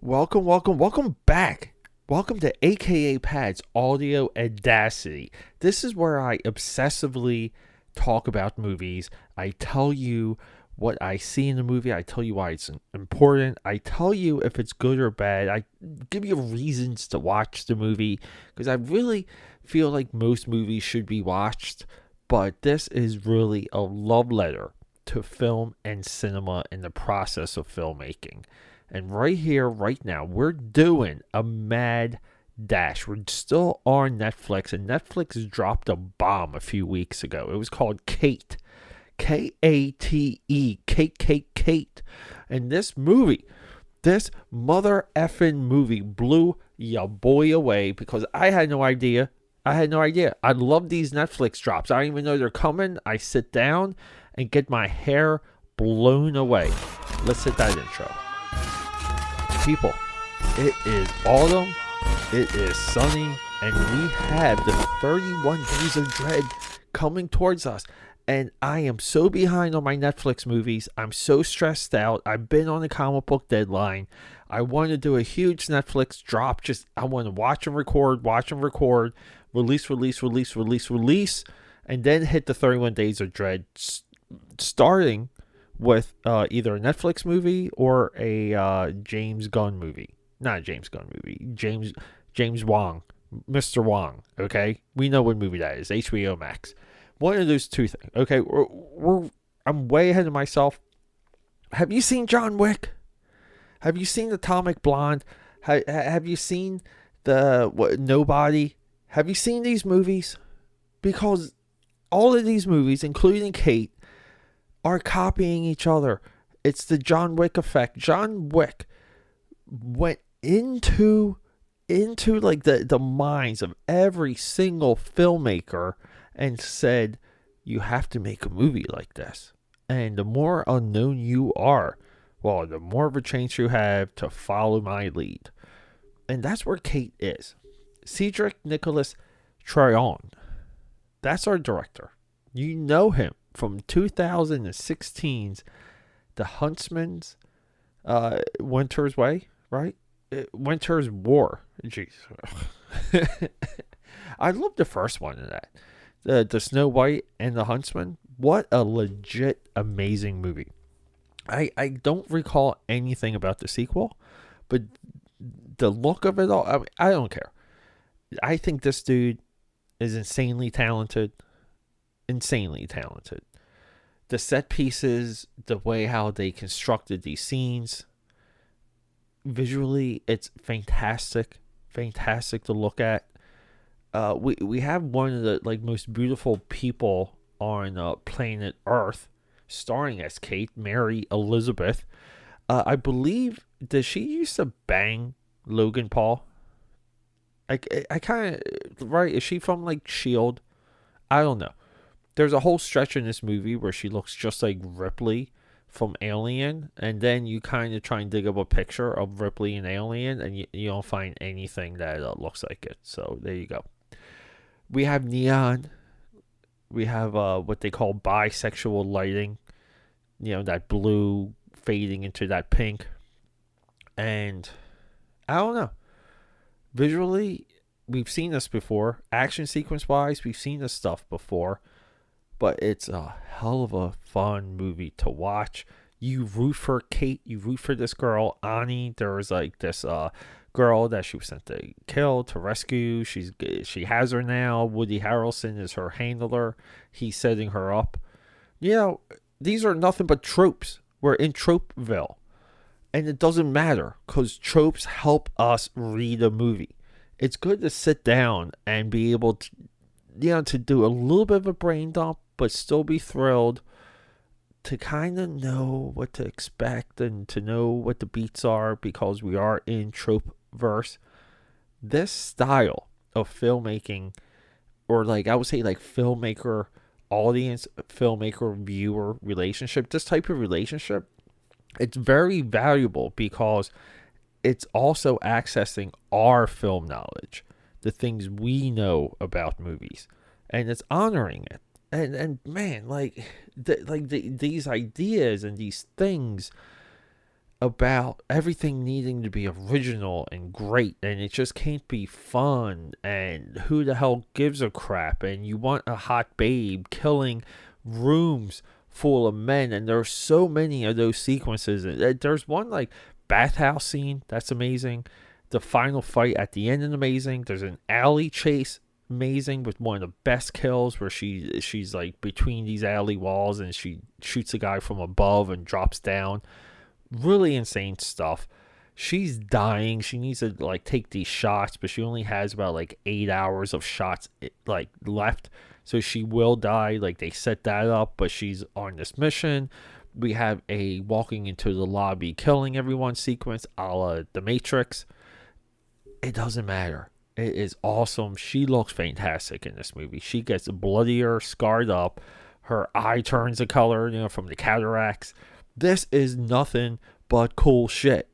Welcome back. Welcome to AKAPAD's Audio Audacity. This is where I obsessively talk about movies. I tell you what I see in the movie. I tell you why it's important. I tell you if it's good or bad. I give you reasons to watch the movie because I really feel like most movies should be watched, but this is really a love letter to film and cinema and the process of filmmaking. And right here, right now, we're doing a mad dash. We're still on Netflix, and Netflix dropped a bomb a few weeks ago. It was called Kate. Kate. Kate. And this movie, this mother effing movie blew ya boy away because I had no idea. I love these Netflix drops. I don't even know they're coming. I sit down and get my hair blown away. Let's hit that intro. People, it is autumn, it is sunny, and we have the 31 Days of Dread coming towards us. And I am so behind on my Netflix movies. I'm so stressed out. I've been on a comic book deadline. I want to do a huge Netflix drop. I want to watch and record, release, and then hit the 31 Days of Dread, starting with either a Netflix movie or a James Gunn movie. Not a James Gunn movie. James Wong. Mr. Wong. Okay? We know what movie that is. HBO Max. One of those two things. Okay? I'm way ahead of myself. Have you seen John Wick? Have you seen Atomic Blonde? Have you seen Nobody? Have you seen these movies? Because all of these movies, including Kate, are copying each other. It's the John Wick effect. John Wick went into like the minds of every single filmmaker and said, you have to make a movie like this. And the more unknown you are, well, the more of a chance you have to follow my lead. And that's where Kate is. Cedric Nicholas Tryon. That's our director. You know him from 2016's The Huntsman's Winter's Way, right? Winter's War. Jeez. I love the first one of that. The Snow White and the Huntsman. What a legit amazing movie. I don't recall anything about the sequel, but the look of it all, I don't care. I think this dude is insanely talented. The set pieces, the way how they constructed these scenes, visually, it's fantastic to look at. We have one of the most beautiful people on planet Earth, starring as Kate, Mary Elizabeth. I believe, does she used to bang Logan Paul? I kind of, right? Is she from S.H.I.E.L.D.? I don't know. There's a whole stretch in this movie where she looks just like Ripley from Alien, and then you kind of try and dig up a picture of Ripley and Alien, and you don't find anything that looks like it. So there you go. We have neon. We have what they call bisexual lighting. That blue fading into that pink. And I don't know. Visually, we've seen this before. Action sequence wise, we've seen this stuff before. But it's a hell of a fun movie to watch. You root for Kate. You root for this girl, Annie. There was this girl that she was sent to kill, to rescue. She has her now. Woody Harrelson is her handler. He's setting her up. These are nothing but tropes. We're in Tropeville. And it doesn't matter because tropes help us read a movie. It's good to sit down and be able to, to do a little bit of a brain dump, but still be thrilled to kind of know what to expect and to know what the beats are because we are in trope-verse. This style of filmmaking, or I would say filmmaker audience, filmmaker viewer relationship, this type of relationship, it's very valuable because it's also accessing our film knowledge, the things we know about movies, and it's honoring it. And man, these ideas and these things, about everything needing to be original and great, and it just can't be fun, and who the hell gives a crap, and you want a hot babe killing rooms full of men, and there's so many of those sequences. There's one like bathhouse scene that's amazing. The final fight at the end is amazing. There's an alley chase, amazing, with one of the best kills where she's like between these alley walls and she shoots a guy from above and drops down. Really insane stuff. She's dying. She needs to like take these shots, but she only has about like 8 hours of shots like left, so she will die. Like they set that up, but she's on this mission. We have a walking into the lobby, killing everyone sequence, a la The Matrix. It doesn't matter. It is awesome. She looks fantastic in this movie. She gets bloodier, scarred up. Her eye turns the color, from the cataracts. This is nothing but cool shit.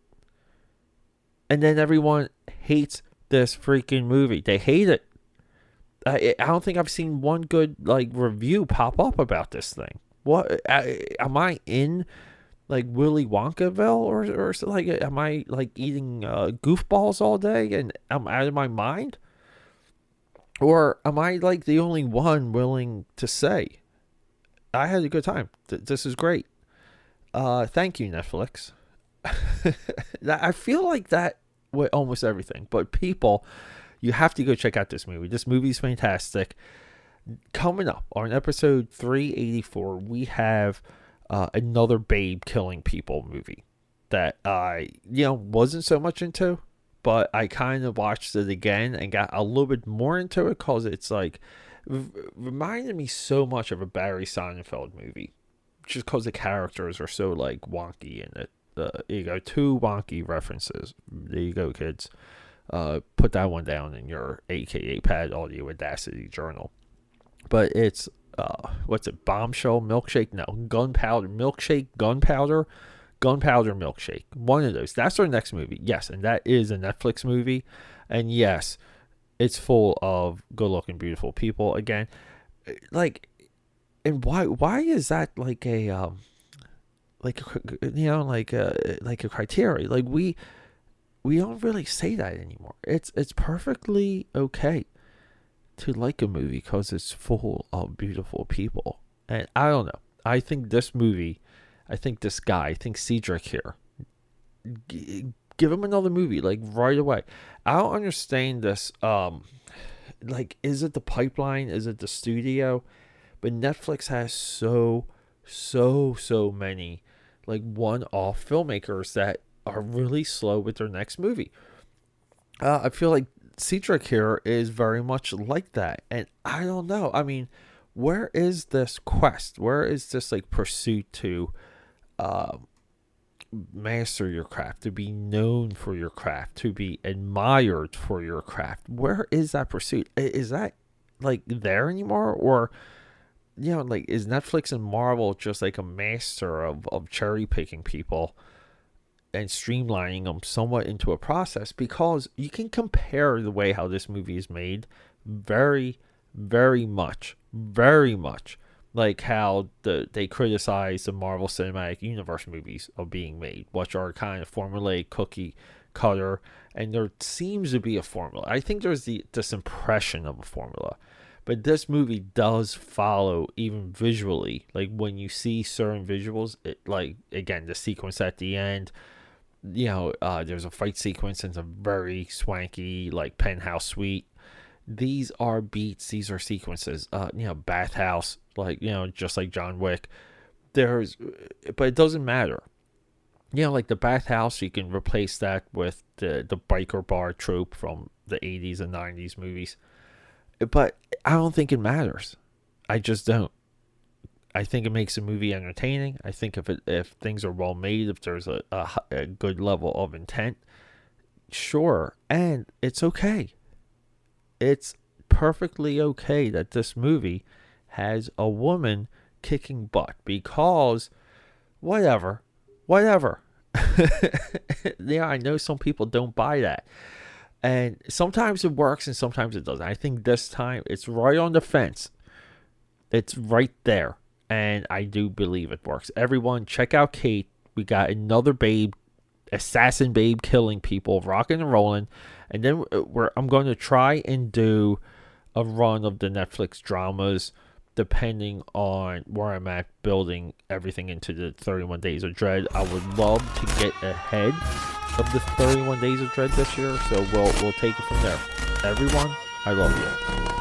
And then everyone hates this freaking movie. They hate it. I don't think I've seen one good like review pop up about this thing. What am I in like Willy Wonkaville or like am I like eating goofballs all day and I'm out of my mind? Or am I like the only one willing to say I had a good time? This is great. Thank you, Netflix. I feel like that with almost everything. But people, you have to go check out this movie. This movie's fantastic. Coming up on episode 384, we have another babe killing people movie that I, wasn't so much into. But I kind of watched it again and got a little bit more into it because it's like reminded me so much of a Barry Sonnenfeld movie. Just because the characters are so like wonky in it. There you go, 2 wonky references. There you go, kids. Put that one down in your AKA Pad Audio Audacity journal. But it's what's it? Bombshell milkshake? No, gunpowder milkshake. Gunpowder milkshake. One of those. That's our next movie. Yes, and that is a Netflix movie. And yes, it's full of good-looking, beautiful people. Again, like. And why is that like a like a criteria? Like we don't really say that anymore. It's perfectly okay to like a movie because it's full of beautiful people. And I don't know. I think this movie, I think this guy, I think Cedric here, give him another movie like right away. I don't understand this. Like, is it the pipeline? Is it the studio? But Netflix has so many like one-off filmmakers that are really slow with their next movie. I feel like Cedric here is very much like that. And I don't know. I mean, where is this quest? Where is this like pursuit to master your craft, to be known for your craft, to be admired for your craft? Where is that pursuit? Is that like there anymore? Or like, is Netflix and Marvel just like a master of cherry picking people and streamlining them somewhat into a process? Because you can compare the way how this movie is made very, very much like how they criticize the Marvel Cinematic Universe movies of being made, which are kind of formulaic, cookie cutter, and there seems to be a formula. I think there's this impression of a formula. But this movie does follow even visually. Like when you see certain visuals, like again, the sequence at the end, there's a fight sequence and a very swanky like penthouse suite. These are beats. These are sequences. Bathhouse, like, just like John Wick. But it doesn't matter. Like the bathhouse, you can replace that with the biker bar trope from the 80s and 90s movies. But I don't think it matters. I just don't. I think it makes a movie entertaining. I think if things are well made, if there's a good level of intent, sure. And it's okay. It's perfectly okay that this movie has a woman kicking butt because whatever. I know some people don't buy that. And sometimes it works and sometimes it doesn't. I think this time it's right on the fence. It's right there. And I do believe it works. Everyone, check out Kate. We got another babe assassin babe killing people, rocking and rolling. And then I'm going to try and do a run of the Netflix dramas, depending on where I'm at, building everything into the 31 Days of Dread. I would love to get ahead of the 31 Days of Dread this year, so we'll take it from there. Everyone, I love you.